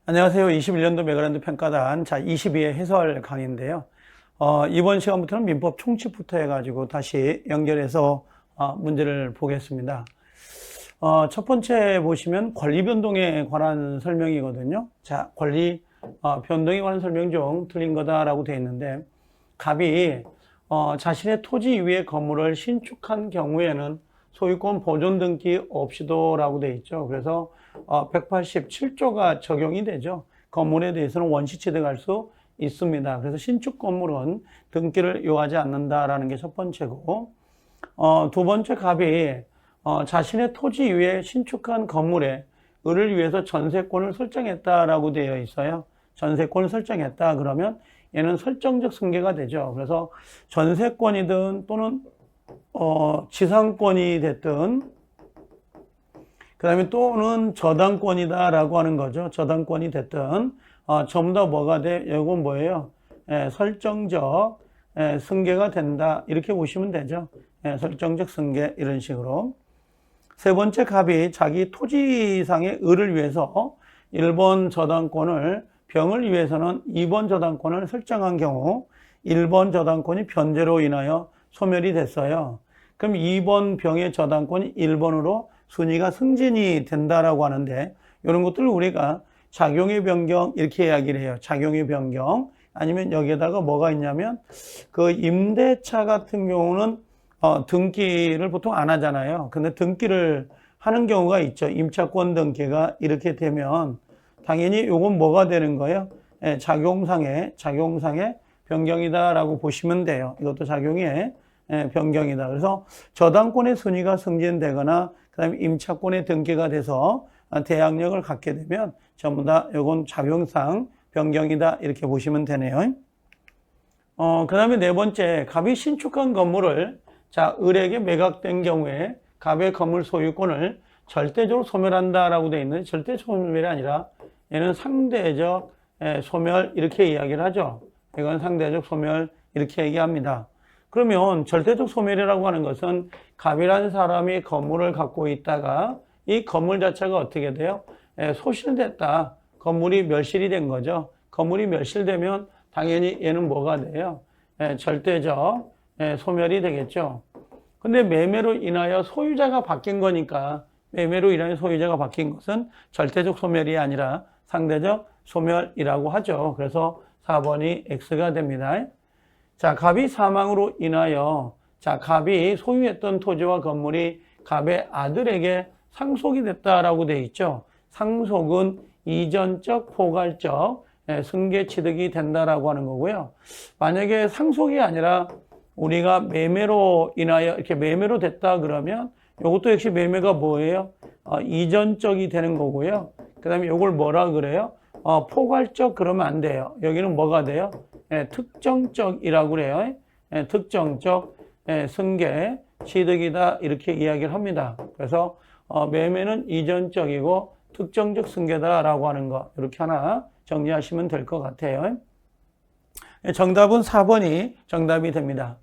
안녕하세요. 21년도 메가랜드 평가단 22회 해설 강의인데요. 이번 시간부터는 민법 총칙부터 해가지고 다시 연결해서 문제를 보겠습니다. 첫 번째 보시면 권리 변동에 관한 설명이거든요. 자, 권리 변동에 관한 설명 중 틀린 거다라고 되어 있는데, 갑이 자신의 토지 위의 건물을 신축한 경우에는 소유권 보존 등기 없이도라고 되어 있죠. 그래서 187조가 적용이 되죠. 건물에 대해서는 원시 취득할 수 있습니다. 그래서 신축 건물은 등기를 요하지 않는다라는 게 첫 번째고, 두 번째 갑이 자신의 토지 위에 신축한 건물에 을을 위해서 전세권을 설정했다라고 되어 있어요. 전세권을 설정했다 그러면 얘는 설정적 승계가 되죠. 그래서 전세권이든 또는 지상권이 됐든 그 다음에 또는 저당권이다라고 하는 거죠. 저당권이 됐든 전부 다 뭐가 돼? 이건 뭐예요? 설정적 승계가 된다 이렇게 보시면 되죠. 설정적 승계 이런 식으로. 세 번째 갑이 자기 토지상의 을을 위해서 1번 저당권을 병을 위해서는 2번 저당권을 설정한 경우 1번 저당권이 변제로 인하여 소멸이 됐어요. 그럼 2번 병의 저당권이 1번으로 순위가 승진이 된다라고 하는데, 이런 것들을 우리가 작용의 변경 이렇게 이야기를 해요. 작용의 변경. 아니면 여기에다가 뭐가 있냐면 그 임대차 같은 경우는 등기를 보통 안 하잖아요. 근데 등기를 하는 경우가 있죠. 임차권 등기가 이렇게 되면 당연히 이건 뭐가 되는 거예요? 작용상의 변경이다라고 보시면 돼요. 이것도 작용의 변경이다. 그래서 저당권의 순위가 승진되거나 그다음에 임차권의 등기가 돼서 대항력을 갖게 되면 전부 다 이건 작용상 변경이다 이렇게 보시면 되네요. 그다음에 네 번째, 갑이 신축한 건물을 을에게 매각된 경우에 갑의 건물 소유권을 절대적으로 소멸한다라고 되어 있는데, 절대적 소멸이 아니라 얘는 상대적 소멸 이렇게 이야기를 하죠. 이건 상대적 소멸 이렇게 얘기합니다. 그러면 절대적 소멸이라고 하는 것은 갑이라는 사람이 건물을 갖고 있다가 이 건물 자체가 어떻게 돼요? 소실됐다. 건물이 멸실이 된 거죠. 건물이 멸실되면 당연히 얘는 뭐가 돼요? 절대적 소멸이 되겠죠. 근데 매매로 인하여 소유자가 바뀐 거니까, 매매로 인하여 소유자가 바뀐 것은 절대적 소멸이 아니라 상대적 소멸이라고 하죠. 그래서 4번이 X가 됩니다. 갑이 사망으로 인하여 갑이 소유했던 토지와 건물이 갑의 아들에게 상속이 됐다라고 되어 있죠. 상속은 이전적, 포괄적 승계 취득이 된다라고 하는 거고요. 만약에 상속이 아니라 우리가 매매로 인하여 이렇게 매매로 됐다 그러면 이것도 역시 매매가 뭐예요? 이전적이 되는 거고요. 그 다음에 이걸 뭐라 그래요? 포괄적 그러면 안 돼요. 여기는 뭐가 돼요? 특정적이라고 그래요. 특정적 승계 취득이다 이렇게 이야기를 합니다. 그래서 매매는 이전적이고 특정적 승계다라고 하는 거 이렇게 하나 정리하시면 될 것 같아요. 정답은 4번이 정답이 됩니다.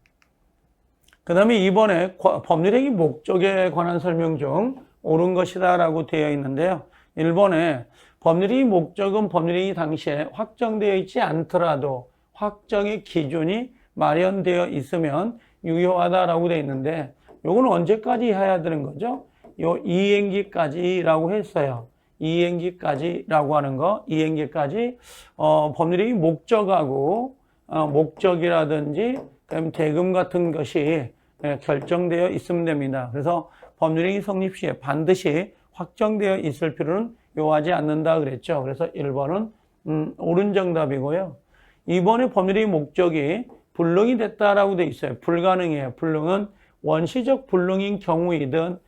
그 다음에 이번에 법률행위 목적에 관한 설명 중 옳은 것이다 라고 되어 있는데요. 1번에 법률행위 목적은 법률행위 당시에 확정되어 있지 않더라도 확정의 기준이 마련되어 있으면 유효하다라고 되어 있는데, 요거는 언제까지 해야 되는 거죠? 요 이행기까지라고 했어요. 이행기까지라고 하는 거, 이행기까지 법률행위 목적하고 목적이라든지 그다음에 대금 같은 것이 결정되어 있으면 됩니다. 그래서 법률행위 성립 시에 반드시 확정되어 있을 필요는 요하지 않는다 그랬죠. 그래서 1번은 옳은 정답이고요. 2번의 법률행위 목적이 불능이 됐다라고 돼 있어요. 불가능해요. 불능은 원시적 불능인 경우이든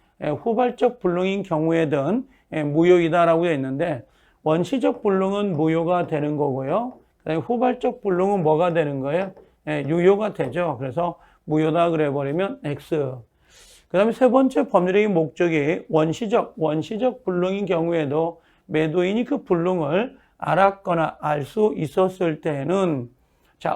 후발적 불능인 경우에든 무효이다라고 되어 있는데, 원시적 불능은 무효가 되는 거고요. 그다음에 후발적 불능은 뭐가 되는 거예요? 유효가 되죠. 그래서 무효다 그래 버리면 X. 그 다음에 세 번째 법률행위 목적이 원시적 불능인 경우에도 매도인이 그 불능을 알았거나 알 수 있었을 때는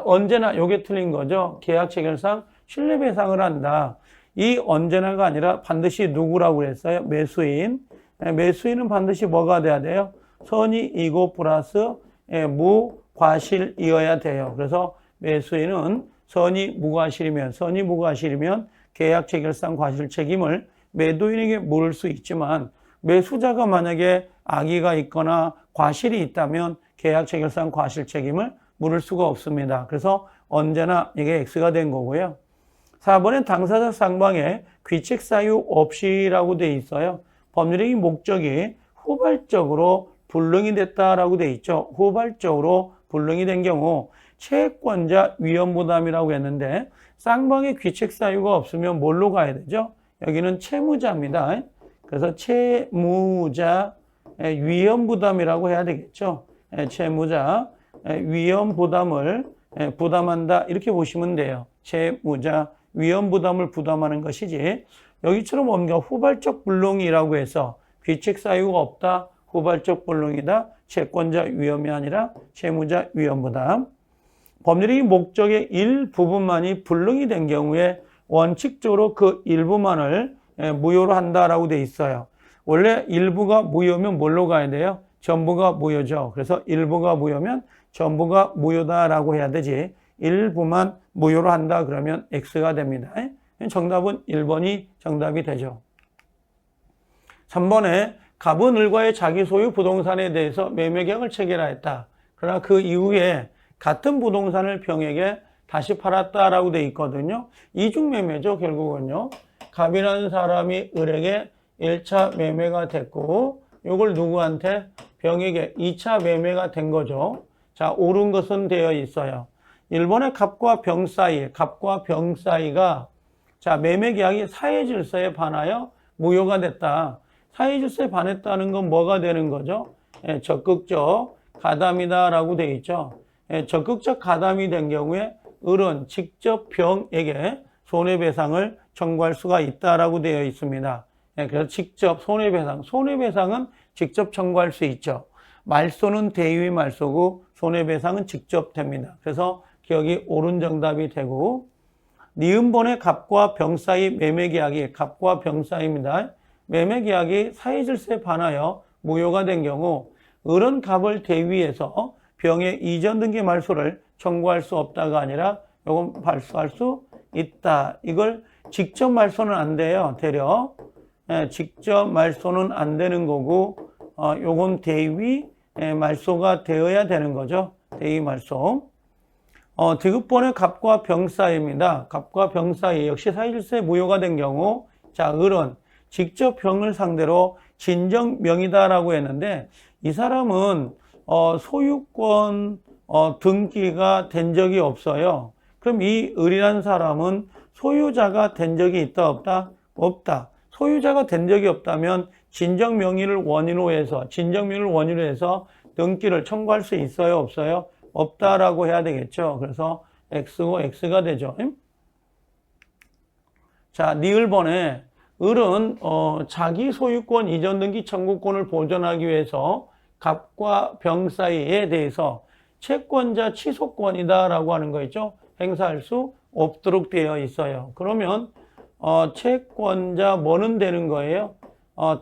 언제나 요게 틀린 거죠. 계약 체결상 신뢰배상을 한다. 이 언제나가 아니라 반드시 누구라고 그랬어요? 매수인. 매수인은 반드시 뭐가 돼야 돼요? 선의이고 플러스 무과실이어야 돼요. 그래서 매수인은 선의무과실이면 계약 체결상 과실 책임을 매도인에게 물을 수 있지만 매수자가 만약에 악의가 있거나 과실이 있다면 계약 체결상 과실 책임을 물을 수가 없습니다. 그래서 언제나 이게 X가 된 거고요. 4번엔 당사자 쌍방에 귀책 사유 없이라고 돼 있어요. 법률행위 목적이 후발적으로 불능이 됐다라고 돼 있죠. 후발적으로 불능이 된 경우 채권자 위험부담이라고 했는데 쌍방에 귀책 사유가 없으면 뭘로 가야 되죠? 여기는 채무자입니다. 그래서 채무자 위험부담이라고 해야 되겠죠. 채무자 위험부담을 부담한다 이렇게 보시면 돼요. 채무자 위험부담을 부담하는 것이지 여기처럼 뭔가 후발적 불능이라고 해서 귀책 사유가 없다. 후발적 불능이다. 채권자 위험이 아니라 채무자 위험부담. 법률행위 목적의 일부분만이 불능이 된 경우에 원칙적으로 그 일부만을 무효로 한다라고 돼 있어요. 원래 일부가 무효면 뭘로 가야 돼요? 전부가 무효죠. 그래서 일부가 무효면 전부가 무효다라고 해야 되지. 일부만 무효로 한다 그러면 X가 됩니다. 정답은 1번이 정답이 되죠. 3번에 갑은 을과의 자기 소유 부동산에 대해서 매매계약을 체결하였다. 그러나 그 이후에 같은 부동산을 병에게 다시 팔았다라고 돼 있거든요. 이중매매죠, 결국은요. 갑이라는 사람이 을에게 1차 매매가 됐고 이걸 누구한테? 병에게 2차 매매가 된 거죠. 자, 옳은 것은 되어 있어요. 1번의 갑과 병 사이가 자, 매매계약이 사회질서에 반하여 무효가 됐다. 사회질서에 반했다는 건 뭐가 되는 거죠? 적극적 가담이다라고 되어 있죠. 적극적 가담이 된 경우에 을은 직접 병에게 손해배상을 청구할 수가 있다라고 되어 있습니다. 그래서 직접 손해배상은 직접 청구할 수 있죠. 말소는 대위 말소고 손해배상은 직접 됩니다. 그래서 기억이 옳은 정답이 되고 니은번의 갑과 병 사이 매매계약이 갑과 병 사이입니다. 매매계약이 사회질서에 반하여 무효가 된 경우 을은 갑을 대위해서 병의 이전 등기 말소를 청구할 수 없다가 아니라 요건 발소할 수 있다. 이걸 직접 말소는 안 돼요. 되려 직접 말소는 안 되는 거고 요건 대위 말소가 되어야 되는 거죠. 대위 말소. 디귿번의 갑과 병 사이입니다. 갑과 병 사이 역시 사회질서에 무효가 된 경우 자, 을은 직접 병을 상대로 진정명의다라고 했는데 이 사람은 소유권 등기가 된 적이 없어요. 그럼 이 을이라는 사람은 소유자가 된 적이 있다 없다? 없다. 소유자가 된 적이 없다면 진정명의를 원인으로 해서 등기를 청구할 수 있어요 없어요? 없다라고 해야 되겠죠. 그래서 X고 X가 되죠. 자, 니을번에 을은 자기 소유권 이전 등기 청구권을 보존하기 위해서 갑과 병 사이에 대해서 채권자 취소권이다라고 하는 거 있죠. 행사할 수 없도록 되어 있어요. 그러면 채권자 뭐는 되는 거예요?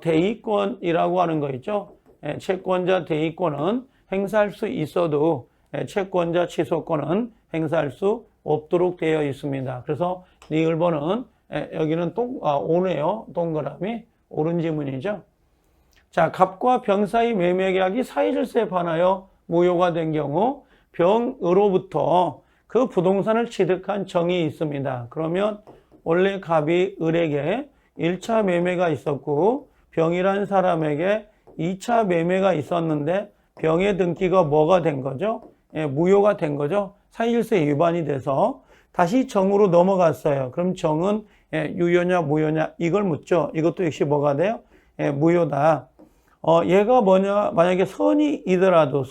대의권이라고 하는 거 있죠. 채권자 대의권은 행사할 수 있어도 채권자 취소권은 행사할 수 없도록 되어 있습니다. 그래서 니을번은 여기는 오네요. 동그라미 옳은 지문이죠. 자, 갑과 병 사이 매매계약이 사회질서에 반하여 무효가 된 경우 병으로부터 그 부동산을 취득한 정이 있습니다. 그러면 원래 갑이 을에게 1차 매매가 있었고 병이라는 사람에게 2차 매매가 있었는데 병의 등기가 뭐가 된 거죠? 무효가 된 거죠. 사회질서에 위반이 돼서 다시 정으로 넘어갔어요. 그럼 정은 유효냐 무효냐 이걸 묻죠. 이것도 역시 뭐가 돼요? 무효다. 얘가 뭐냐? 만약에 선의이더라도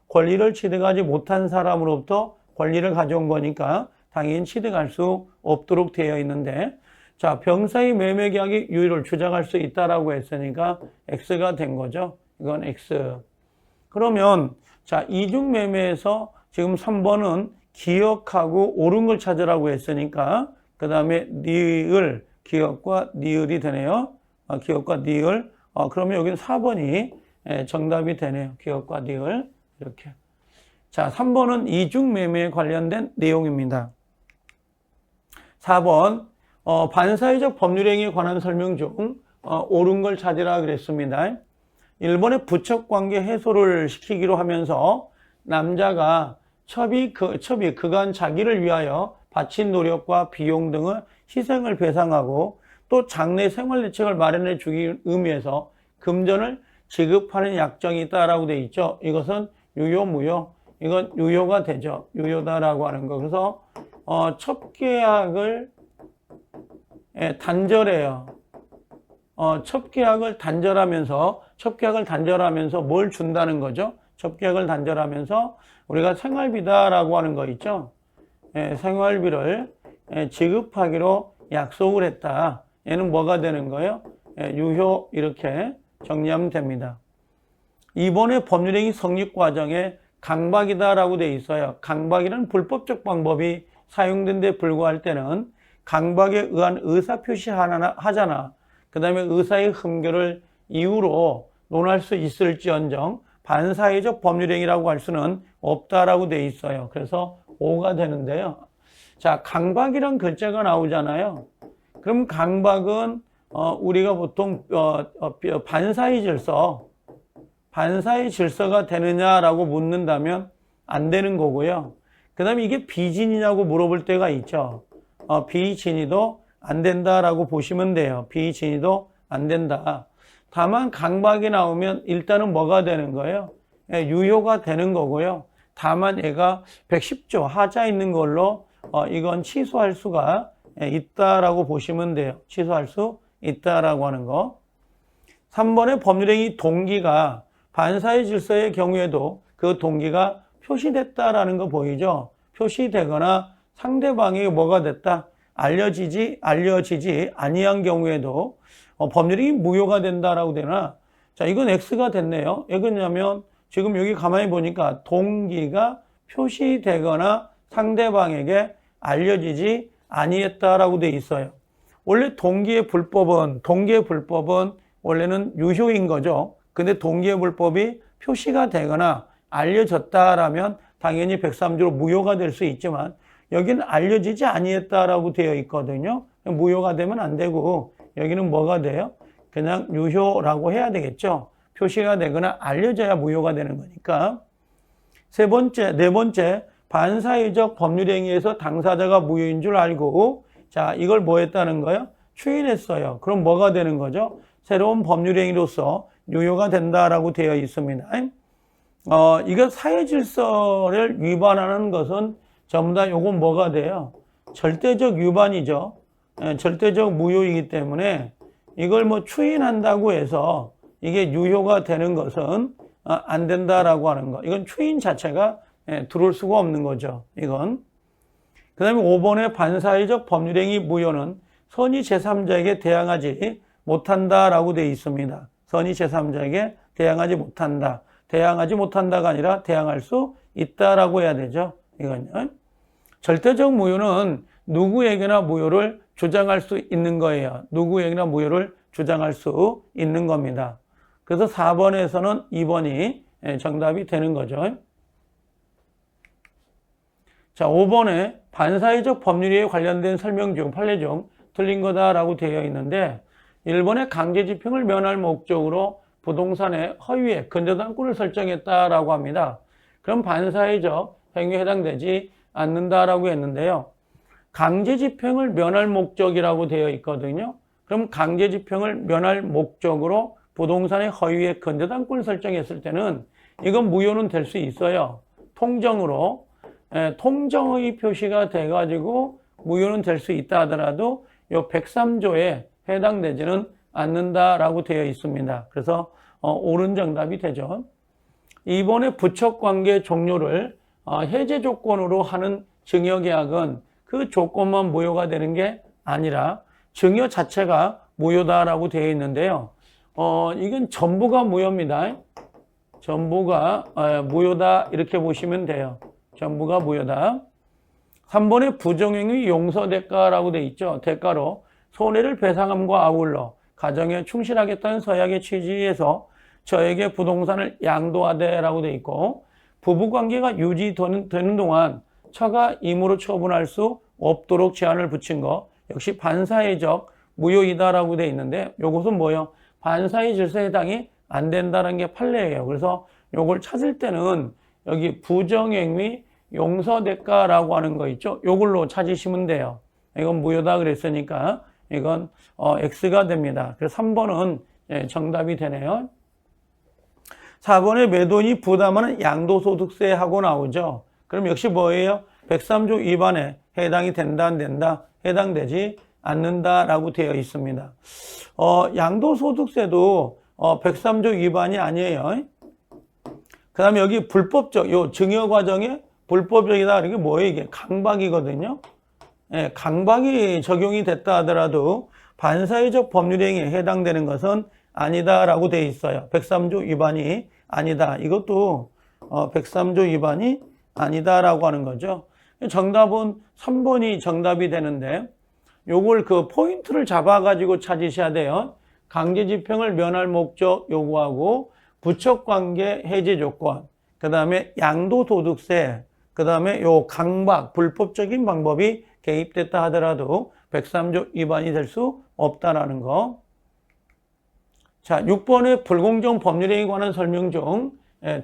권리를 취득하지 못한 사람으로부터 권리를 가져온 거니까 당연히 취득할 수 없도록 되어 있는데 자, 병 사이 매매 계약의 유효를 주장할 수 있다라고 했으니까 X가 된 거죠. 이건 X. 그러면 자, 이중 매매에서 지금 3번은 기억하고 옳은 걸 찾으라고 했으니까 그 다음에 기억과 니을이 되네요. 기억과 니을. 그러면 여기는 4번이 정답이 되네요. 기업과 니을. 이렇게. 자, 3번은 이중매매에 관련된 내용입니다. 4번, 반사회적 법률행위에 관한 설명 중 옳은 걸 찾으라 그랬습니다. 1번에 부척관계 해소를 시키기로 하면서 남자가 첩이 그간 자기를 위하여 바친 노력과 비용 등의 희생을 배상하고 또 장래 생활대책을 마련해 주기 의미에서 금전을 지급하는 약정이 있다라고 되어 있죠. 이것은 유효, 무효. 이건 유효가 되죠. 유효다라고 하는 거. 그래서 첩계약을 단절해요. 첩계약을 단절하면서 뭘 준다는 거죠? 첩계약을 단절하면서 우리가 생활비다라고 하는 거 있죠? 생활비를 지급하기로 약속을 했다. 얘는 뭐가 되는 거예요? 유효 이렇게 정리하면 됩니다. 이번에 법률행위 성립 과정에 강박이다라고 되어 있어요. 강박이라는 불법적 방법이 사용된 데 불과할 때는 강박에 의한 의사표시 하잖아. 그 다음에 의사의 흠결을 이유로 논할 수 있을지언정 반사회적 법률행위라고 할 수는 없다라고 되어 있어요. 그래서 5가 되는데요. 자, 강박이란 글자가 나오잖아요. 그럼 강박은 우리가 보통 반사의 질서가 되느냐라고 묻는다면 안 되는 거고요. 그 다음에 이게 비진이냐고 물어볼 때가 있죠. 비진이도 안 된다라고 보시면 돼요. 비진이도 안 된다. 다만 강박이 나오면 일단은 뭐가 되는 거예요? 유효가 되는 거고요. 다만 얘가 110조 하자 있는 걸로 이건 취소할 수가 있다라고 보시면 돼요. 취소할 수 있다라고 하는 거. 3번의 법률행위 동기가 반사회 질서의 경우에도 그 동기가 표시됐다라는 거 보이죠? 표시되거나 상대방에게 뭐가 됐다? 알려지지 아니한 경우에도 법률이 무효가 된다라고 되나? 자, 이건 X가 됐네요. 왜 그러냐면 지금 여기 가만히 보니까 동기가 표시되거나 상대방에게 알려지지 아니했다라고 돼 있어요. 원래 동기의 불법은 원래는 유효인 거죠. 근데 동기의 불법이 표시가 되거나 알려졌다라면 당연히 103조로 무효가 될 수 있지만 여기는 알려지지 아니했다라고 되어 있거든요. 무효가 되면 안 되고 여기는 뭐가 돼요? 그냥 유효라고 해야 되겠죠. 표시가 되거나 알려져야 무효가 되는 거니까. 네 번째, 반사회적 법률행위에서 당사자가 무효인 줄 알고 자, 이걸 뭐 했다는 거예요? 추인했어요. 그럼 뭐가 되는 거죠? 새로운 법률행위로서 유효가 된다라고 되어 있습니다. 이거 사회 질서를 위반하는 것은 전부 다 요건 뭐가 돼요? 절대적 위반이죠. 절대적 무효이기 때문에 이걸 뭐 추인한다고 해서 이게 유효가 되는 것은 안 된다라고 하는 거. 이건 추인 자체가 들어올 수가 없는 거죠. 이건. 그 다음에 5번의 반사회적 법률행위 무효는 선의 제3자에게 대항하지 못한다라고 되어 있습니다. 선의 제3자에게 대항하지 못한다. 대항하지 못한다가 아니라 대항할 수 있다라고 해야 되죠. 이건요. 절대적 무효는 누구에게나 무효를 주장할 수 있는 거예요. 누구에게나 무효를 주장할 수 있는 겁니다. 그래서 4번에서는 2번이 정답이 되는 거죠. 자, 5번에 반사회적 법률에 관련된 설명 중 판례 중 틀린 거다라고 되어 있는데 1번에 강제집행을 면할 목적으로 부동산의 허위에 근저당권을 설정했다라고 합니다. 그럼 반사회적 행위에 해당되지 않는다라고 했는데요. 강제집행을 면할 목적이라고 되어 있거든요. 그럼 강제집행을 면할 목적으로 부동산의 허위에 근저당권을 설정했을 때는 이건 무효는 될 수 있어요. 통정으로. 통정의 표시가 돼가지고 무효는 될 수 있다 하더라도 이 103조에 해당되지는 않는다라고 되어 있습니다. 그래서 옳은 정답이 되죠. 이번에 부척관계 종료를 해제 조건으로 하는 증여계약은 그 조건만 무효가 되는 게 아니라 증여 자체가 무효다라고 되어 있는데요. 이건 전부가 무효입니다. 전부가 무효다 이렇게 보시면 돼요. 전부가 무효다. 3번에 부정행위 용서대가라고 되어 있죠. 대가로 손해를 배상함과 아울러 가정에 충실하겠다는 서약의 취지에서 저에게 부동산을 양도하되라고 돼 있고, 부부관계가 유지되는 동안 처가 임으로 처분할 수 없도록 제한을 붙인 거 역시 반사회적 무효이다라고 돼 있는데, 요것은 뭐예요? 반사회 질서에 해당이 안 된다는 게 판례예요. 그래서 요걸 찾을 때는 여기 부정행위 용서대가라고 하는 거 있죠? 요걸로 찾으시면 돼요. 이건 무효다 그랬으니까 이건 X가 됩니다. 그래서 3번은 정답이 되네요. 4번에 매도인이 부담하는 양도소득세 하고 나오죠. 그럼 역시 뭐예요? 103조 위반에 해당이 된다 안 된다? 해당되지 않는다라고 되어 있습니다. 양도소득세도 103조 위반이 아니에요. 그 다음에 여기 불법적, 요 증여 과정에 불법적이다. 이게 뭐예요? 이게 강박이거든요. 예, 강박이 적용이 됐다 하더라도 반사회적 법률행위에 해당되는 것은 아니다라고 되어 있어요. 103조 위반이 아니다. 이것도 103조 위반이 아니다라고 하는 거죠. 정답은 3번이 정답이 되는데, 요걸 그 포인트를 잡아가지고 찾으셔야 돼요. 강제집행을 면할 목적 요구하고 부척관계 해제 조건, 그 다음에 양도소득세, 그 다음에 요 강박, 불법적인 방법이 개입됐다 하더라도 103조 위반이 될 수 없다라는 거. 자, 6번에 불공정 법률행위에 관한 설명 중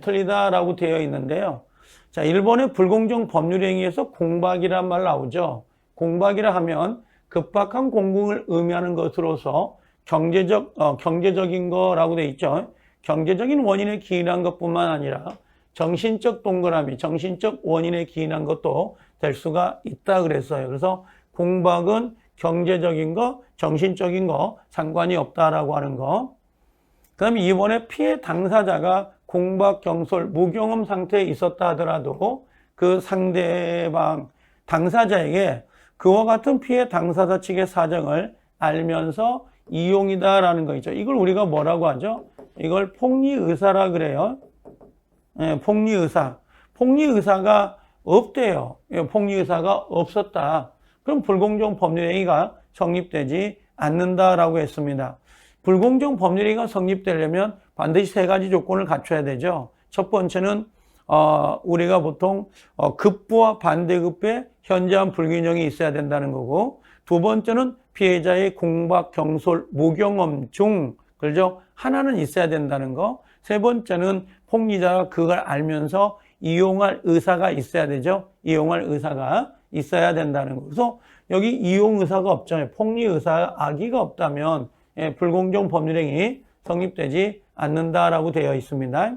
틀리다라고 되어 있는데요. 자, 1번에 불공정 법률행위에서 공박이란 말 나오죠. 공박이라 하면 급박한 공공을 의미하는 것으로서 경제적인 거라고 되어 있죠. 경제적인 원인에 기인한 것뿐만 아니라 정신적 동그라미, 정신적 원인에 기인한 것도 될 수가 있다 그랬어요. 그래서 공박은 경제적인 거, 정신적인 거 상관이 없다라고 하는 거. 그 다음에 이번에 피해 당사자가 공박, 경솔, 무경험 상태에 있었다 하더라도 그 상대방 당사자에게 그와 같은 피해 당사자 측의 사정을 알면서 이용이다라는 거 있죠. 이걸 우리가 뭐라고 하죠? 이걸 폭리의사라 그래요. 예, 폭리의사. 폭리의사가 없대요. 예, 폭리의사가 없었다. 그럼 불공정 법률행위가 성립되지 않는다라고 했습니다. 불공정 법률행위가 성립되려면 반드시 세 가지 조건을 갖춰야 되죠. 첫 번째는 우리가 보통 급부와 반대급부의 현저한 불균형이 있어야 된다는 거고, 두 번째는 피해자의 공박, 경솔, 무경험 중 그죠? 하나는 있어야 된다는 거. 세 번째는 폭리자가 그걸 알면서 이용할 의사가 있어야 되죠. 이용할 의사가 있어야 된다는 거. 그래서 여기 이용 의사가 없잖아요. 폭리 의사 악의가 없다면 불공정 법률행위 성립되지 않는다라고 되어 있습니다.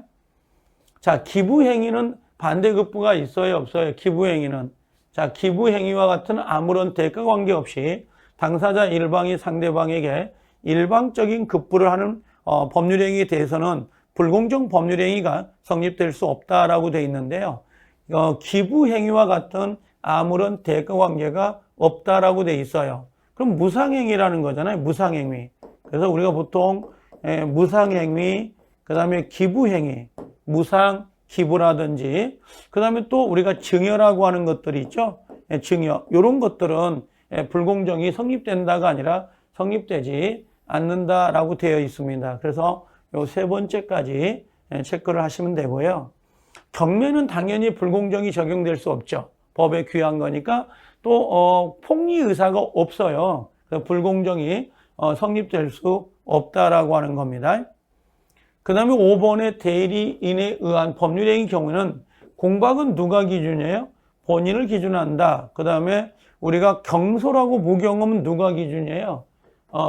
자, 기부행위는 반대급부가 있어요, 없어요? 기부행위는. 자, 기부행위와 같은 아무런 대가 관계없이 당사자 일방이 상대방에게 일방적인 급부를 하는 법률행위에 대해서는 불공정 법률행위가 성립될 수 없다라고 되어 있는데요. 기부행위와 같은 아무런 대가 관계가 없다라고 되어 있어요. 그럼 무상행위라는 거잖아요. 무상행위. 그래서 우리가 보통 무상행위, 그 다음에 기부행위, 무상 기부라든지, 그 다음에 또 우리가 증여라고 하는 것들이 있죠. 증여. 이런 것들은 불공정이 성립된다가 아니라 성립되지 않는다라고 되어 있습니다. 그래서 요 세 번째까지 체크를 하시면 되고요. 경매는 당연히 불공정이 적용될 수 없죠. 법에 규약한 거니까. 또 폭리 의사가 없어요. 그래서 불공정이 성립될 수 없다라고 하는 겁니다. 그 다음에 5번의 대리인에 의한 법률행위 경우에는 공박은 누가 기준이에요? 본인을 기준한다. 그 다음에 우리가 경솔하고 무경험은 누가 기준이에요?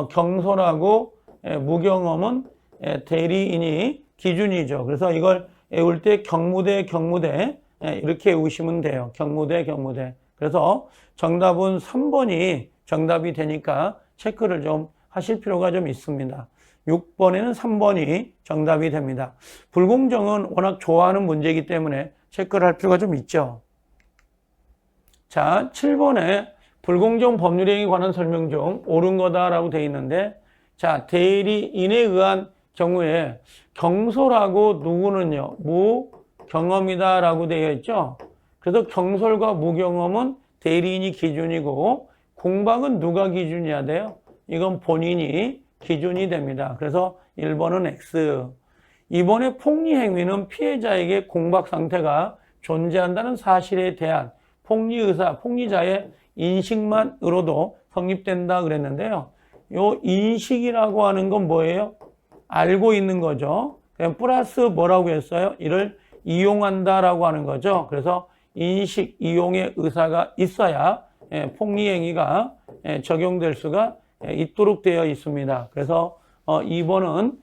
경솔하고 무경험은 대리인이 기준이죠. 그래서 이걸 외울 때 경무대 이렇게 외우시면 돼요. 경무대. 그래서 정답은 3번이 정답이 되니까 체크를 좀 하실 필요가 좀 있습니다. 6번에는 3번이 정답이 됩니다. 불공정은 워낙 좋아하는 문제이기 때문에 체크를 할 필요가 좀 있죠. 자, 7번에 불공정 법률행위에 관한 설명 중 옳은 거다라고 되어 있는데, 자, 대리인에 의한 경우에 경솔하고 누구는요? 무경험이다라고 되어 있죠. 그래서 경솔과 무경험은 대리인이 기준이고, 공박은 누가 기준이어야 돼요? 이건 본인이 기준이 됩니다. 그래서 1번은 X. 이번에 폭리 행위는 피해자에게 공박 상태가 존재한다는 사실에 대한 폭리 의사, 폭리자의 인식만으로도 성립된다 그랬는데요. 요 인식이라고 하는 건 뭐예요? 알고 있는 거죠. 그냥 플러스 뭐라고 했어요? 이를 이용한다라고 하는 거죠. 그래서 인식, 이용의 의사가 있어야 폭리 행위가 적용될 수가 있도록 되어 있습니다. 그래서 2번은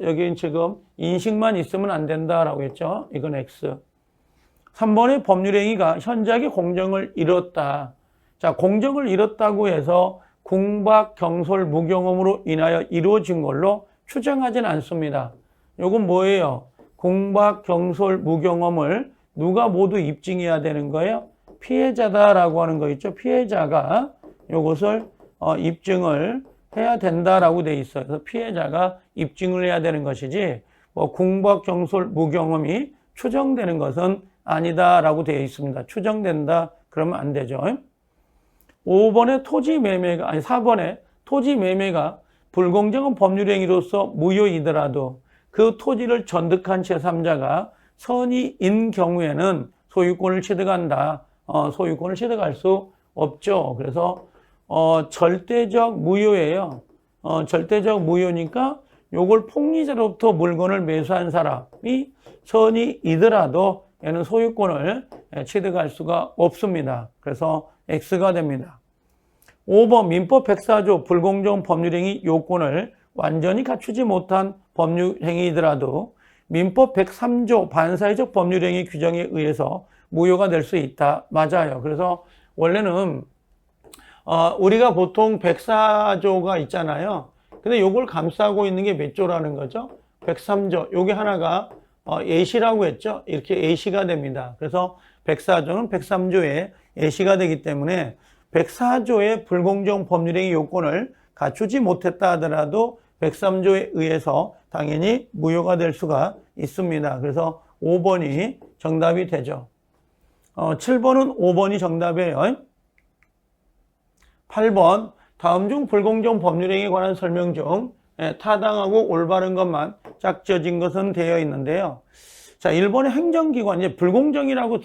여기는 지금 인식만 있으면 안 된다라고 했죠. 이건 X. 3번의 법률행위가 현저하게 공정을 잃었다. 자, 공정을 잃었다고 해서 궁박, 경솔, 무경험으로 인하여 이루어진 걸로 추정하진 않습니다. 요건 뭐예요? 궁박, 경솔, 무경험을 누가 모두 입증해야 되는 거예요? 피해자다라고 하는 거 있죠. 피해자가 요것을 입증을 해야 된다라고 돼 있어요. 그래서 피해자가 입증을 해야 되는 것이지 뭐 궁박, 경솔, 무경험이 추정되는 것은 아니다라고 되어 있습니다. 추정된다 그러면 안 되죠. 5번의 토지 매매가 4번의 토지 매매가 불공정한 법률 행위로서 무효이더라도 그 토지를 전득한 제3자가 선의인 경우에는 소유권을 취득한다. 소유권을 취득할 수 없죠. 그래서 절대적 무효예요. 절대적 무효니까 요걸 폭리자로부터 물건을 매수한 사람이 선의이더라도 얘는 소유권을 취득할 수가 없습니다. 그래서 X가 됩니다. 5번 민법 104조 불공정 법률행위 요건을 완전히 갖추지 못한 법률행위이더라도 민법 103조 반사회적 법률행위 규정에 의해서 무효가 될 수 있다. 맞아요. 그래서 원래는 우리가 보통 104조가 있잖아요. 근데 요걸 감싸고 있는 게 몇 조라는 거죠? 103조. 요게 하나가 예시라고 했죠? 이렇게 예시가 됩니다. 그래서 104조는 103조에 예시가 되기 때문에 104조의 불공정 법률행위 요건을 갖추지 못했다 하더라도 103조에 의해서 당연히 무효가 될 수가 있습니다. 그래서 5번이 정답이 되죠. 7번은 5번이 정답이에요. 8번 다음 중 불공정 법률행위에 관한 설명 중 타당하고 올바른 것만 짝져진 것은 되어 있는데요. 자, 1번의 행정기관, 이제 불공정이라고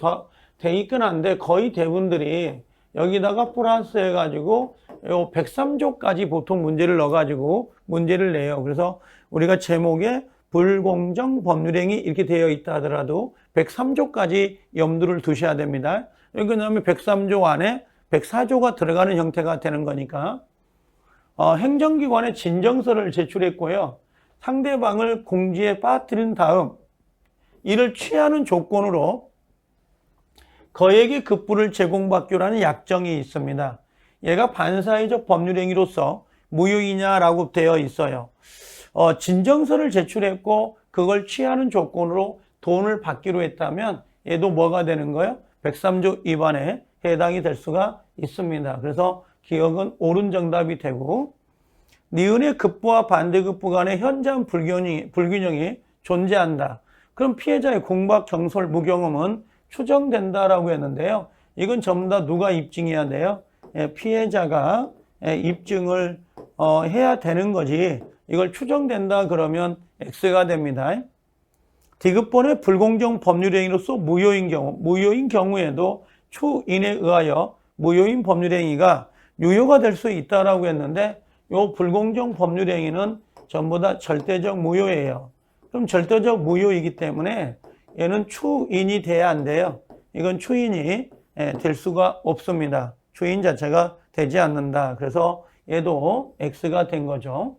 돼 있긴 한데 거의 대부분들이 여기다가 플러스 해가지고 요 103조까지 보통 문제를 넣어가지고 문제를 내요. 그래서 우리가 제목에 불공정 법률행위 이렇게 되어 있다 하더라도 103조까지 염두를 두셔야 됩니다. 왜냐하면 103조 안에 104조가 들어가는 형태가 되는 거니까. 행정기관에 진정서를 제출했고요. 상대방을 공지에 빠뜨린 다음 이를 취하는 조건으로 거액의 급부를 제공받기로 하는 약정이 있습니다. 얘가 반사회적 법률행위로서 무효이냐라고 되어 있어요. 진정서를 제출했고 그걸 취하는 조건으로 돈을 받기로 했다면 얘도 뭐가 되는 거예요? 103조 위반에 해당이 될 수가 있습니다. 그래서 기억은 옳은 정답이 되고, 니은의 급부와 반대급부 간의 현저한 불균형이 존재한다. 그럼 피해자의 궁박, 경솔, 무경험은 추정된다라고 했는데요. 이건 전부 다 누가 입증해야 돼요? 피해자가 입증을 해야 되는 거지. 이걸 추정된다 그러면 X가 됩니다. D급번의 불공정 법률행위로서 무효인 경우에도 추인에 의하여 무효인 법률행위가 유효가 될 수 있다라고 했는데 이 불공정 법률행위는 전부 다 절대적 무효예요. 그럼 절대적 무효이기 때문에 얘는 추인이 돼야 안 돼요. 이건 추인이 될 수가 없습니다. 추인 자체가 되지 않는다. 그래서 얘도 X가 된 거죠.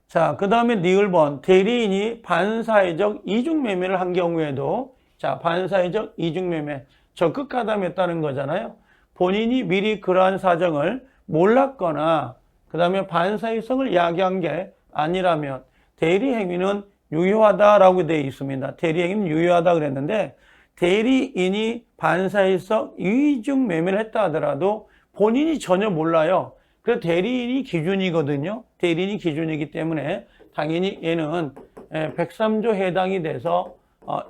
자, 그 다음에 니을번 대리인이 반사회적 이중매매를 한 경우에도, 자, 반사회적 이중매매 적극 가담했다는 거잖아요. 본인이 미리 그러한 사정을 몰랐거나 그 다음에 반사회성을 야기한 게 아니라면 대리행위는 유효하다라고 되어 있습니다. 대리행위는 유효하다 그랬는데 대리인이 반사회성 이중매매를 했다 하더라도 본인이 전혀 몰라요. 그래서 대리인이 기준이거든요. 대리인이 기준이기 때문에 당연히 얘는 103조 해당이 돼서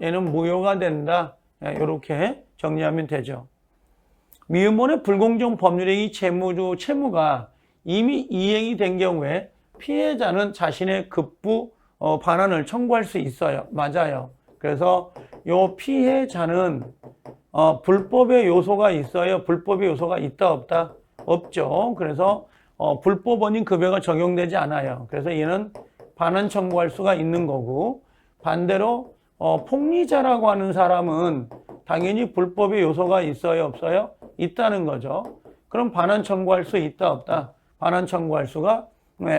얘는 무효가 된다. 이렇게 정리하면 되죠. 미음본의 불공정 법률행위 채무가 이미 이행이 된 경우에 피해자는 자신의 급부 반환을 청구할 수 있어요. 맞아요. 그래서 요 피해자는 불법의 요소가 있어요. 불법의 요소가 있다 없다? 없죠. 그래서 불법 원인 급여가 적용되지 않아요. 그래서 얘는 반환 청구할 수가 있는 거고, 반대로 폭리자라고 하는 사람은 당연히 불법의 요소가 있어요 없어요? 있다는 거죠. 그럼 반환 청구할 수 있다 없다? 반환 청구할 수가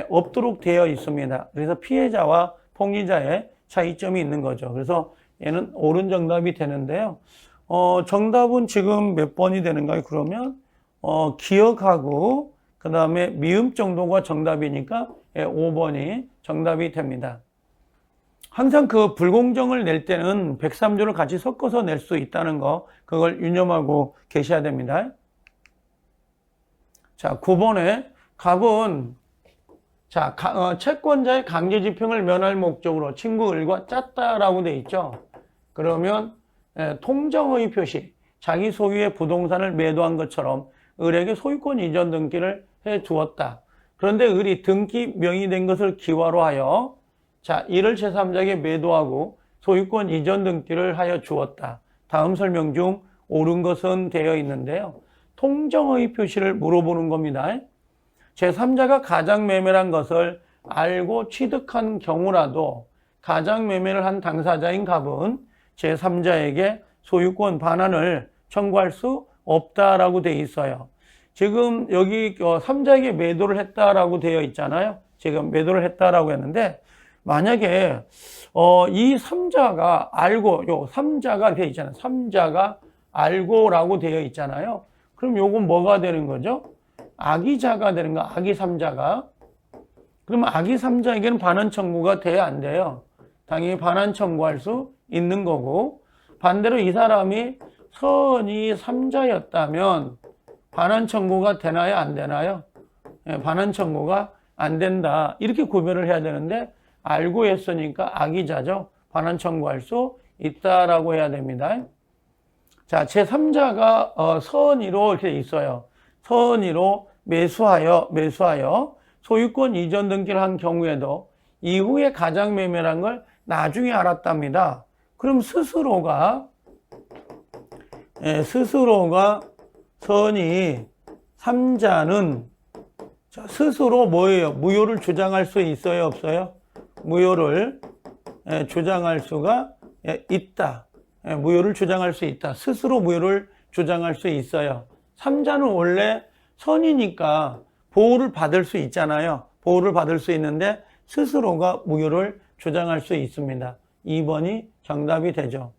없도록 되어 있습니다. 그래서 피해자와 폭리자의 차이점이 있는 거죠. 그래서 얘는 옳은 정답이 되는데요. 정답은 지금 몇 번이 되는가요? 그러면 기억하고 그 다음에 미음 정도가 정답이니까 5번이 정답이 됩니다. 항상 그 불공정을 낼 때는 103조를 같이 섞어서 낼 수 있다는 거, 그걸 유념하고 계셔야 됩니다. 자, 9번에 갑은 자, 채권자의 강제집행을 면할 목적으로 친구 을과 짰다라고 돼 있죠. 그러면 통정의 표시, 자기 소유의 부동산을 매도한 것처럼 을에게 소유권 이전 등기를 해 주었다. 그런데 을이 등기 명의된 것을 기화로 하여 자, 이를 제3자에게 매도하고 소유권 이전 등기를 하여 주었다. 다음 설명 중 옳은 것은 되어 있는데요. 통정의 표시를 물어보는 겁니다. 제3자가 가장매매란 것을 알고 취득한 경우라도 가장매매를 한 당사자인 갑은 제3자에게 소유권 반환을 청구할 수 없다라고 되어 있어요. 지금 여기 3자에게 매도를 했다라고 되어 있잖아요. 지금 매도를 했다라고 했는데 만약에 이 3자가 알고, 요 3자가 되어 있잖아요. 3자가 알고라고 되어 있잖아요. 그럼 요건 뭐가 되는 거죠? 악의자가 되는 거, 악의 3자가. 그러면 악의 3자에게는 반환 청구가 돼야 안 돼요. 당연히 반환 청구할 수 있는 거고, 반대로 이 사람이 선의 3자였다면 반환 청구가 되나요? 안 되나요? 네, 반환 청구가 안 된다. 이렇게 구별을 해야 되는데 알고 했으니까 악의자죠. 반환 청구할 수 있다라고 해야 됩니다. 자, 제3자가 선의로 이렇게 있어요. 선의로 매수하여 소유권 이전 등기를 한 경우에도 이후에 가장매매란 걸 나중에 알았답니다. 그럼 스스로가 선의 3자는 스스로 뭐예요? 무효를 주장할 수 있어요? 없어요? 무효를 주장할 수가 있다. 무효를 주장할 수 있다. 스스로 무효를 주장할 수 있어요. 3자는 원래 선이니까 보호를 받을 수 있잖아요. 보호를 받을 수 있는데 스스로가 무효를 주장할 수 있습니다. 2번이 정답이 되죠.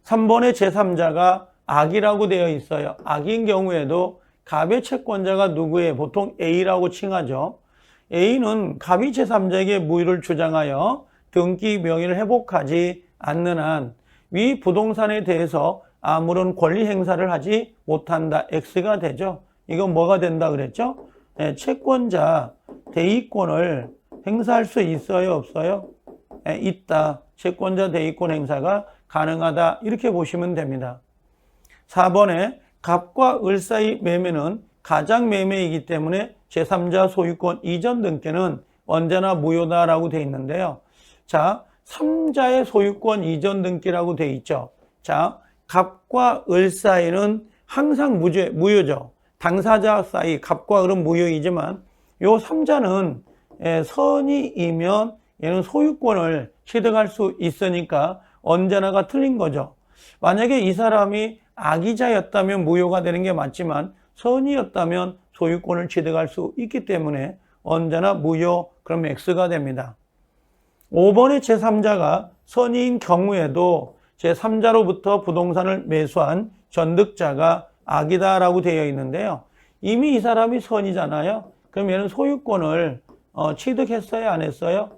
3번의 제3자가 악이라고 되어 있어요. 악인 경우에도 갑의 채권자가 누구예요? 보통 A라고 칭하죠. A는 갑이 제3자에게 무효를 주장하여 등기 명의를 회복하지 않는 한 위 부동산에 대해서 아무런 권리 행사를 하지 못한다. X가 되죠. 이건 뭐가 된다 그랬죠? 채권자 대의권을 행사할 수 있어요? 없어요? 있다. 채권자 대의권 행사가 가능하다. 이렇게 보시면 됩니다. 4번에 갑과 을 사이 매매는 가장매매이기 때문에 제3자 소유권 이전 등기는 언제나 무효다라고 되어 있는데요. 자, 3자의 소유권 이전 등기라고 되어 있죠. 자, 갑과 을 사이는 항상 무효죠. 당사자 사이, 갑과 을은 무효이지만 요 3자는 선의이면 얘는 소유권을 취득할 수 있으니까 언제나가 틀린 거죠. 만약에 이 사람이 악의자였다면 무효가 되는 게 맞지만 선의였다면 소유권을 취득할 수 있기 때문에 언제나 무효, 그러면 X가 됩니다. 5번의 제3자가 선의인 경우에도 제3자로부터 부동산을 매수한 전득자가 악이다라고 되어 있는데요. 이미 이 사람이 선이잖아요. 그럼 얘는 소유권을 취득했어요? 안 했어요?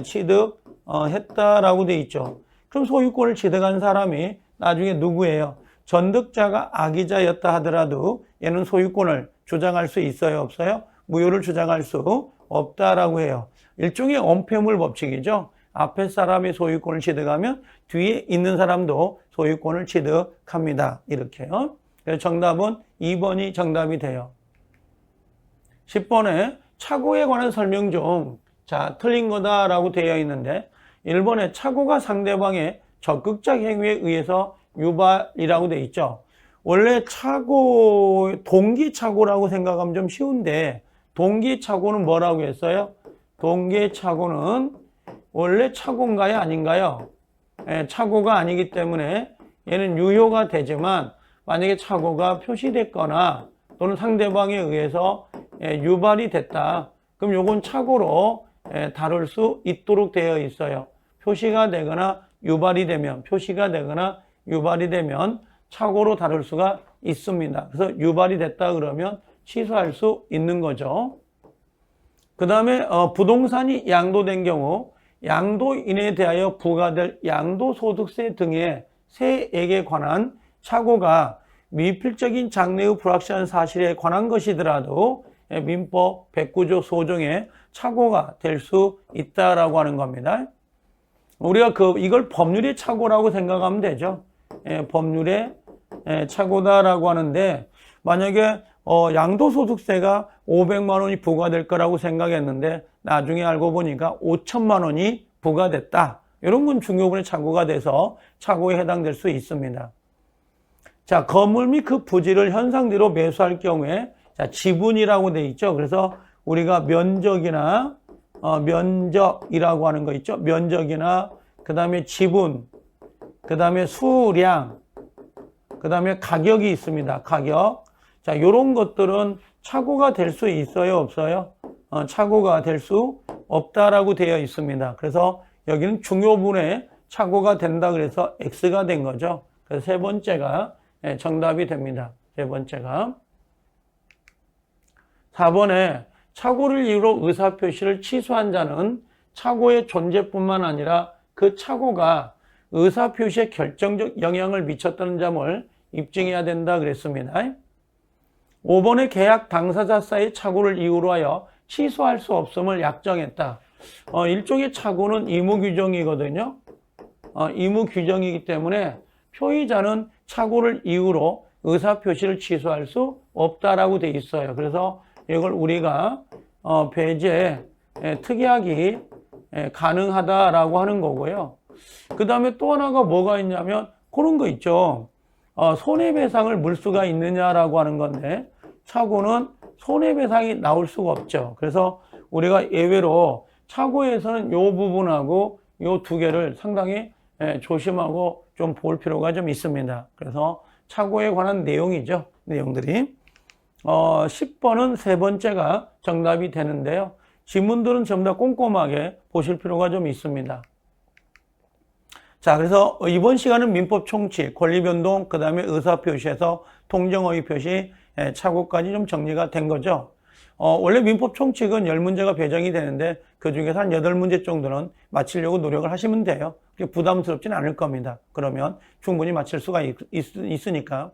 취득했다라고 되어 있죠. 그럼 소유권을 취득한 사람이 나중에 누구예요? 전득자가 악의자였다 하더라도 얘는 소유권을 주장할 수 있어요? 없어요? 무효를 주장할 수 없다라고 해요. 일종의 엄폐물 법칙이죠. 앞에 사람이 소유권을 취득하면 뒤에 있는 사람도 소유권을 취득합니다. 이렇게요. 그래서 정답은 2번이 정답이 돼요. 10번에 착오에 관한 설명 중 자, 틀린 거다라고 되어 있는데 1번에 착오가 상대방의 적극적 행위에 의해서 유발이라고 되어 있죠. 원래 착오, 동기착오라고 생각하면 좀 쉬운데 동기착오는 뭐라고 했어요? 동기착오는 원래 착오인가요? 아닌가요? 착오가 아니기 때문에 얘는 유효가 되지만 만약에 착오가 표시됐거나 또는 상대방에 의해서 유발이 됐다. 그럼 요건 착오로 다룰 수 있도록 되어 있어요. 표시가 되거나 유발이 되면, 표시가 되거나 유발이 되면 착오로 다룰 수가 있습니다. 그래서 유발이 됐다 그러면 취소할 수 있는 거죠. 그 다음에 부동산이 양도된 경우 양도인에 대하여 부과될 양도소득세 등의 세액에 관한 착오가 미필적인 장래의 불확실한 사실에 관한 것이더라도 민법 109조 소정에 착오가 될 수 있다라고 하는 겁니다. 우리가 이걸 법률의 착오라고 생각하면 되죠. 법률의 착오다라고 하는데 만약에 양도소득세가 500만 원이 부과될 거라고 생각했는데 나중에 알고 보니까 5천만 원이 부과됐다. 이런 건 중요분의 착오가 돼서 착오에 해당될 수 있습니다. 자, 건물 및 그 부지를 현상대로 매수할 경우에 자, 지분이라고 돼 있죠. 그래서 우리가 면적이나 면적이라고 하는 거 있죠. 면적이나 그 다음에 지분, 그 다음에 수량, 그 다음에 가격이 있습니다. 가격. 자, 요런 것들은 착오가 될 수 있어요? 없어요? 착오가 될 수 없다라고 되어 있습니다. 그래서 여기는 중요분에 착오가 된다 그래서 X가 된 거죠. 그래서 세 번째가 정답이 됩니다. 세 번째가. 4번에 착오를 이유로 의사표시를 취소한 자는 착오의 존재뿐만 아니라 그 착오가 의사표시에 결정적 영향을 미쳤다는 점을 입증해야 된다 그랬습니다. 5번의 계약 당사자 사이의 착오를 이유로 하여 취소할 수 없음을 약정했다. 일종의 착오는 의무규정이거든요. 의무규정이기 때문에 표의자는 착오를 이유로 의사표시를 취소할 수 없다라고 돼 있어요. 그래서 이걸 우리가 배제, 특약이 가능하다라고 하는 거고요. 그 다음에 또 하나가 뭐가 있냐면 그런 거 있죠. 손해배상을 물 수가 있느냐라고 하는 건데 착오는 손해배상이 나올 수가 없죠. 그래서 우리가 예외로 착오에서는 이 부분하고 이 두 개를 상당히 조심하고 좀 볼 필요가 좀 있습니다. 그래서 착오에 관한 내용이죠. 내용들이. 10번은 세 번째가 정답이 되는데요. 지문들은 전부 다 꼼꼼하게 보실 필요가 좀 있습니다. 자, 그래서 이번 시간은 민법 총칙, 권리변동, 그 다음에 의사표시에서 통정어휘 표시, 착오까지 좀 정리가 된 거죠. 원래 민법 총칙은 10문제가 배정이 되는데 그 중에서 한 8문제 정도는 맞히려고 노력을 하시면 돼요. 부담스럽진 않을 겁니다. 그러면 충분히 맞힐 수가 있으니까.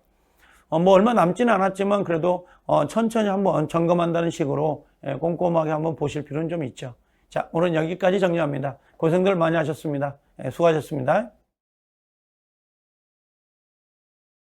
뭐 얼마 남지는 않았지만 그래도 천천히 한번 점검한다는 식으로 꼼꼼하게 한번 보실 필요는 좀 있죠. 자, 오늘 여기까지 정리합니다. 고생들 많이 하셨습니다. 수고하셨습니다.